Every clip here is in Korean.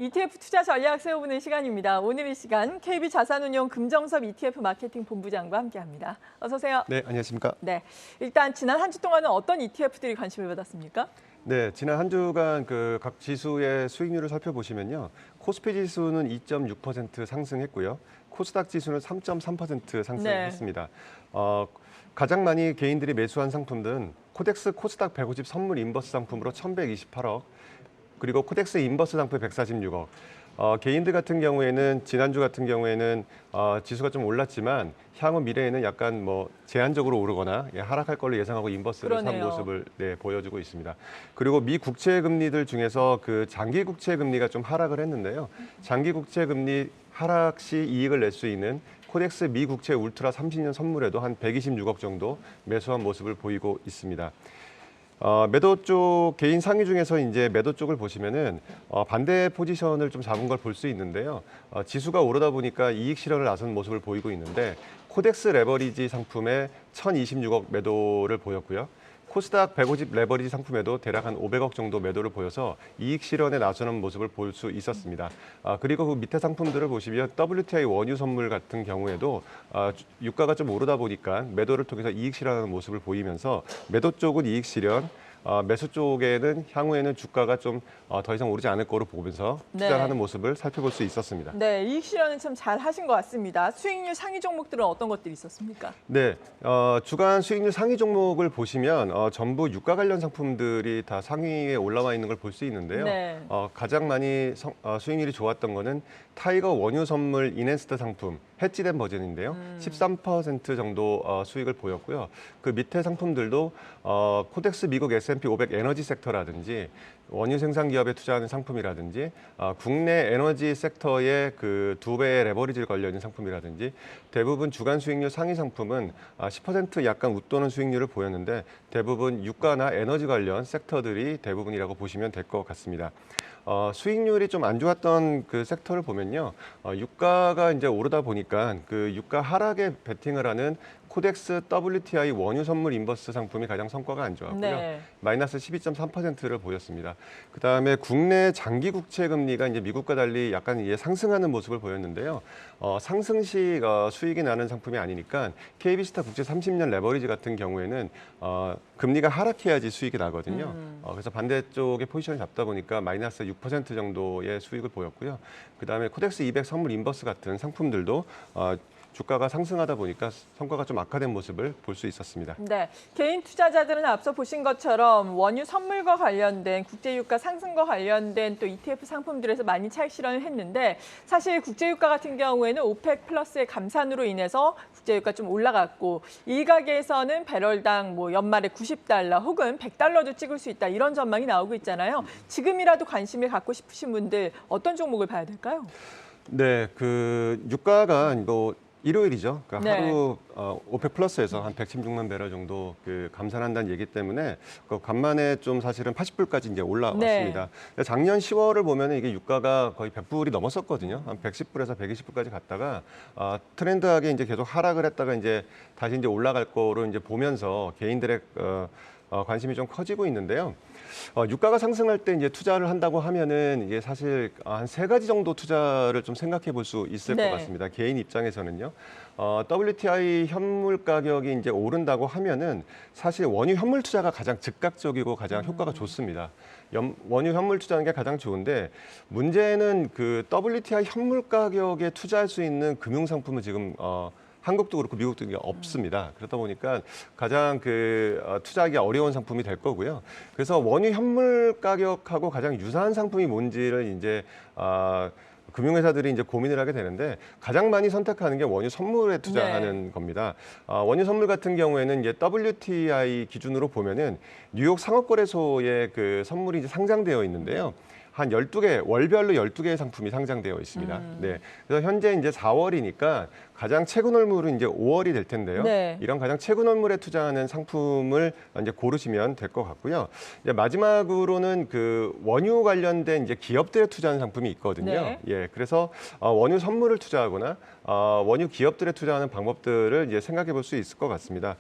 ETF 투자 전략 세워보는 시간입니다. 오늘 이 시간 KB자산운용 금정섭 ETF 마케팅 본부장과 함께합니다. 어서 오세요. 네, 안녕하십니까? 네, 일단 지난 한 주 동안은 어떤 ETF들이 관심을 받았습니까? 네, 지난 한 주간 각 지수의 수익률을 살펴보시면요. 코스피 지수는 2.6% 상승했고요. 코스닥 지수는 3.3% 상승했습니다. 가장 많이 개인들이 매수한 상품들은 코덱스 코스닥 150 선물 인버스 상품으로 1,128억, 그리고 코덱스 인버스 상품 146억. 개인들 같은 경우에는 지난주 같은 경우에는 지수가 좀 올랐지만 향후 미래에는 약간 제한적으로 오르거나 하락할 걸로 예상하고 인버스를 산 모습을 보여주고 있습니다. 그리고 미 국채 금리들 중에서 장기 국채 금리가 좀 하락을 했는데요. 장기 국채 금리 하락 시 이익을 낼 수 있는 코덱스 미 국채 울트라 30년 선물에도 한 126억 정도 매수한 모습을 보이고 있습니다. 매도 쪽 개인 상위 중에서 이제 매도 쪽을 보시면은 반대 포지션을 좀 잡은 걸 볼 수 있는데요. 지수가 오르다 보니까 이익 실현을 나선 모습을 보이고 있는데 코덱스 레버리지 상품에 1,026억 매도를 보였고요. 코스닥 150 레버리지 상품에도 대략 한 500억 정도 매도를 보여서 이익 실현에 나서는 모습을 볼 수 있었습니다. 그리고 그 밑에 상품들을 보시면 WTI 원유 선물 같은 경우에도 유가가 좀 오르다 보니까 매도를 통해서 이익 실현하는 모습을 보이면서 매도 쪽은 이익 실현, 매수 쪽에는 향후에는 주가가 좀 더 이상 오르지 않을 거로 보면서 투자를 하는 모습을 살펴볼 수 있었습니다. 네, 이익 실현은 참 잘 하신 것 같습니다. 수익률 상위 종목들은 어떤 것들이 있었습니까? 네, 주간 수익률 상위 종목을 보시면 전부 유가 관련 상품들이 다 상위에 올라와 있는 걸 볼 수 있는데요. 네. 가장 많이 수익률이 좋았던 거는 타이거 원유 선물 인핸스드 상품, 해지된 버전인데요. 13% 정도 수익을 보였고요. 그 밑에 상품들도 코덱스 미국 S&P 500 에너지 섹터라든지 원유 생산 기업에 투자하는 상품이라든지 국내 에너지 섹터의 그 2배의 레버리지를 걸려 있는 상품이라든지 대부분 주간 수익률 상위 상품은 10% 약간 웃도는 수익률을 보였는데 대부분 유가나 에너지 관련 섹터들이 대부분이라고 보시면 될 것 같습니다. 수익률이 좀 안 좋았던 그 섹터를 보면요. 유가가 이제 오르다 보니까 그 유가 하락에 베팅을 하는 코덱스 WTI 원유 선물 인버스 상품이 가장 성과가 안 좋았고요. 네. 마이너스 12.3%를 보였습니다. 그다음에 국내 장기 국채 금리가 이제 미국과 달리 약간 이제 상승하는 모습을 보였는데요. 상승 시 수익이 나는 상품이 아니니까 KB스타 국채 30년 레버리지 같은 경우에는 금리가 하락해야지 수익이 나거든요. 그래서 반대쪽에 포지션을 잡다 보니까 마이너스 6% 정도의 수익을 보였고요. 그다음에 코덱스 200 선물 인버스 같은 상품들도 주가가 상승하다 보니까 성과가 좀 악화된 모습을 볼 수 있었습니다. 네, 개인 투자자들은 앞서 보신 것처럼 원유 선물과 관련된 국제유가 상승과 관련된 또 ETF 상품들에서 많이 차익 실현을 했는데 사실 국제유가 같은 경우에는 오펙 플러스의 감산으로 인해서 국제유가 좀 올라갔고 일각에서는 배럴당 연말에 90달러 혹은 100달러도 찍을 수 있다 이런 전망이 나오고 있잖아요. 지금이라도 관심을 갖고 싶으신 분들 어떤 종목을 봐야 될까요? 네, 유가가 일요일이죠. 하루 오펙 플러스에서 한 116만 배럴 정도 감산한다는 얘기 때문에 간만에 좀 사실은 80불까지 이제 올라왔습니다. 네. 작년 10월을 보면 이게 유가가 거의 100불이 넘었었거든요. 한 110불에서 120불까지 갔다가 트렌드하게 이제 계속 하락을 했다가 이제 다시 이제 올라갈 거로 이제 보면서 개인들의 관심이 좀 커지고 있는데요. 유가가 상승할 때 이제 투자를 한다고 하면은 이게 사실 한 3가지 정도 투자를 좀 생각해 볼 수 있을 것 같습니다. 개인 입장에서는요. WTI 현물 가격이 이제 오른다고 하면은 사실 원유 현물 투자가 가장 즉각적이고 가장 효과가 좋습니다. 원유 현물 투자하는 게 가장 좋은데 문제는 WTI 현물 가격에 투자할 수 있는 금융 상품은 지금 한국도 그렇고 미국도 없습니다. 그러다 보니까 가장 투자하기 어려운 상품이 될 거고요. 그래서 원유 현물 가격하고 가장 유사한 상품이 뭔지를 이제 금융회사들이 이제 고민을 하게 되는데 가장 많이 선택하는 게 원유 선물에 투자하는 겁니다. 원유 선물 같은 경우에는 이제 WTI 기준으로 보면은 뉴욕 상업거래소에 선물이 이제 상장되어 있는데요. 한 12개, 월별로 12개의 상품이 상장되어 있습니다. 네. 그래서 현재 이제 4월이니까 가장 최근 월물은 이제 5월이 될 텐데요. 네. 이런 가장 최근 월물에 투자하는 상품을 이제 고르시면 될 것 같고요. 이제 마지막으로는 그 원유 관련된 이제 기업들에 투자하는 상품이 있거든요. 네. 예, 그래서 원유 선물을 투자하거나 원유 기업들에 투자하는 방법들을 이제 생각해 볼 수 있을 것 같습니다.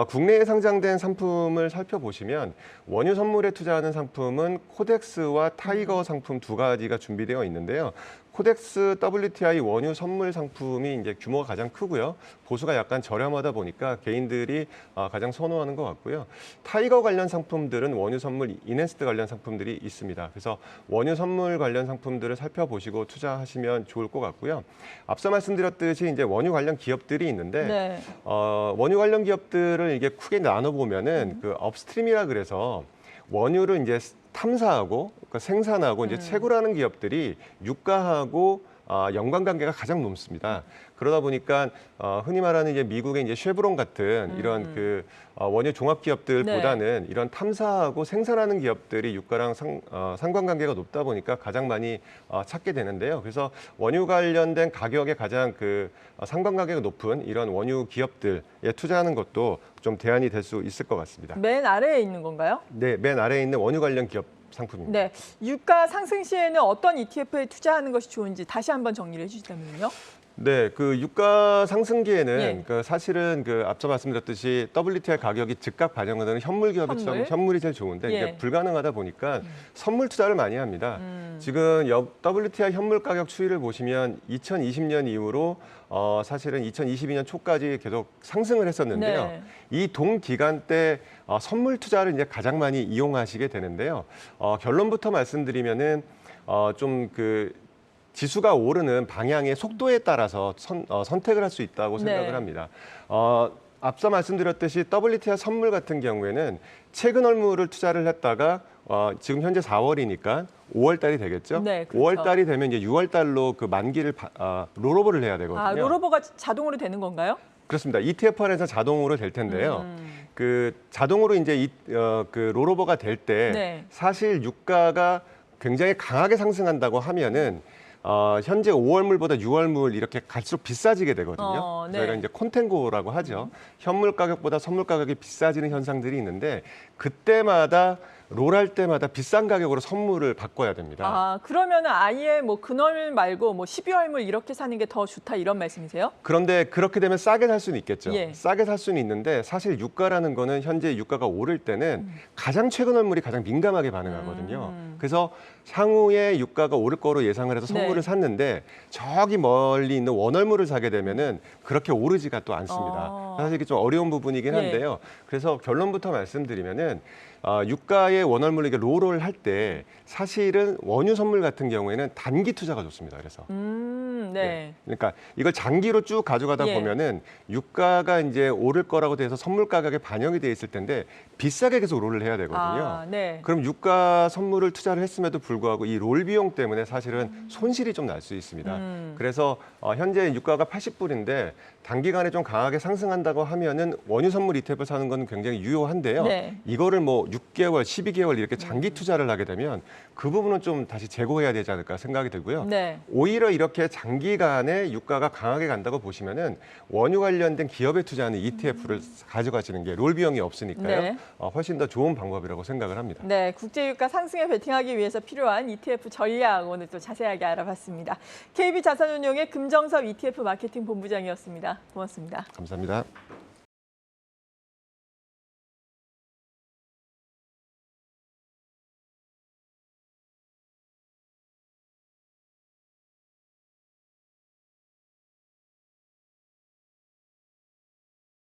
국내에 상장된 상품을 살펴보시면 원유 선물에 투자하는 상품은 코덱스와 타이거 상품 두 가지가 준비되어 있는데요. 코덱스 WTI 원유 선물 상품이 이제 규모가 가장 크고요. 보수가 약간 저렴하다 보니까 개인들이 가장 선호하는 것 같고요. 타이거 관련 상품들은 원유 선물 이넨스트 관련 상품들이 있습니다. 그래서 원유 선물 관련 상품들을 살펴보시고 투자하시면 좋을 것 같고요. 앞서 말씀드렸듯이 이제 원유 관련 기업들이 있는데 네. 원유 관련 기업들을 이게 크게 나눠 보면은 그 업스트림이라 그래서 원유를 이제 탐사하고 그러니까 생산하고 이제 채굴하는 기업들이 유가하고 연관관계가 가장 높습니다. 그러다 보니까 흔히 말하는 이제 미국의 이제 쉐브론 같은 이런 그 원유 종합 기업들보다는 네. 이런 탐사하고 생산하는 기업들이 유가랑 상관관계가 높다 보니까 가장 많이 찾게 되는데요. 그래서 원유 관련된 가격에 가장 그 상관관계가 높은 이런 원유 기업들에 투자하는 것도 좀 대안이 될 수 있을 것 같습니다. 맨 아래에 있는 건가요? 네, 맨 아래에 있는 원유 관련 기업 상품입니다. 네. 유가 상승 시에는 어떤 ETF에 투자하는 것이 좋은지 다시 한번 정리를 해주시다면요. 네, 그 유가 상승기에는 예. 그 사실은 그 앞서 말씀드렸듯이 WTI 가격이 즉각 반영되는 현물 기업에 투자하면 현물이 제일 좋은데 예. 이게 불가능하다 보니까 선물 투자를 많이 합니다. 지금 WTI 현물 가격 추이를 보시면 2020년 이후로 사실은 2022년 초까지 계속 상승을 했었는데요. 네. 이 동기간 때 선물 투자를 이제 가장 많이 이용하시게 되는데요. 결론부터 말씀드리면은 좀 그 지수가 오르는 방향의 속도에 따라서 선택을 할 수 있다고 생각을 네. 합니다. 앞서 말씀드렸듯이 WTI 선물 같은 경우에는 최근 월물을 투자를 했다가 지금 현재 4월이니까 5월 달이 되겠죠. 네, 그렇죠. 5월 달이 되면 이제 6월 달로 그 만기를 롤오버를 해야 되거든요. 롤오버가 자동으로 되는 건가요? 그렇습니다. ETF 안에서 자동으로 될 텐데요. 그 자동으로 이제 그 롤오버가 될 때 네. 사실 유가가 굉장히 강하게 상승한다고 하면은 현재 5월물보다 6월물 이렇게 갈수록 비싸지게 되거든요. 네. 저희가 이제 콘텐고라고 하죠. 현물 가격보다 선물 가격이 비싸지는 현상들이 있는데 그때마다 롤할 때마다 비싼 가격으로 선물을 바꿔야 됩니다. 그러면 아예 뭐 근월 말고 뭐 12월물 이렇게 사는 게 더 좋다 이런 말씀이세요? 그런데 그렇게 되면 싸게 살 수는 있겠죠. 예. 싸게 살 수는 있는데 사실 유가라는 거는 현재 유가가 오를 때는 가장 최근 월물이 가장 민감하게 반응하거든요. 그래서 향후에 유가가 오를 거로 예상을 해서 선물을 네. 샀는데 저기 멀리 있는 원월물을 사게 되면은 그렇게 오르지가 또 않습니다. 사실 이게 좀 어려운 부분이긴 예. 한데요. 그래서 결론부터 말씀드리면은 유가의 원월물 이게 롤을 할 때 사실은 원유 선물 같은 경우에는 단기 투자가 좋습니다. 그래서 네. 그러니까 이걸 장기로 쭉 가져가다 예. 보면은 유가가 이제 오를 거라고 돼서 선물 가격에 반영이 돼 있을 텐데 비싸게 계속 롤을 해야 되거든요. 네. 그럼 유가 선물을 투자를 했음에도 불구하고 이 롤 비용 때문에 사실은 손실이 좀 날 수 있습니다. 그래서 현재 유가가 80불인데 단기간에 좀 강하게 상승한다고 하면은 원유 선물 ETF 사는 건 굉장히 유효한데요. 네. 이거를 뭐 6개월, 12개월 이렇게 장기 투자를 하게 되면 그 부분은 좀 다시 재고해야 되지 않을까 생각이 들고요. 네. 오히려 이렇게 장기간에 유가가 강하게 간다고 보시면은 원유 관련된 기업에 투자하는 ETF를 가져가시는 게 롤 비용이 없으니까요. 네. 훨씬 더 좋은 방법이라고 생각을 합니다. 네, 국제유가 상승에 베팅하기 위해서 필요한 ETF 전략 오늘 또 자세하게 알아봤습니다. KB자산운용의 금정섭 ETF 마케팅 본부장이었습니다. 고맙습니다. 감사합니다.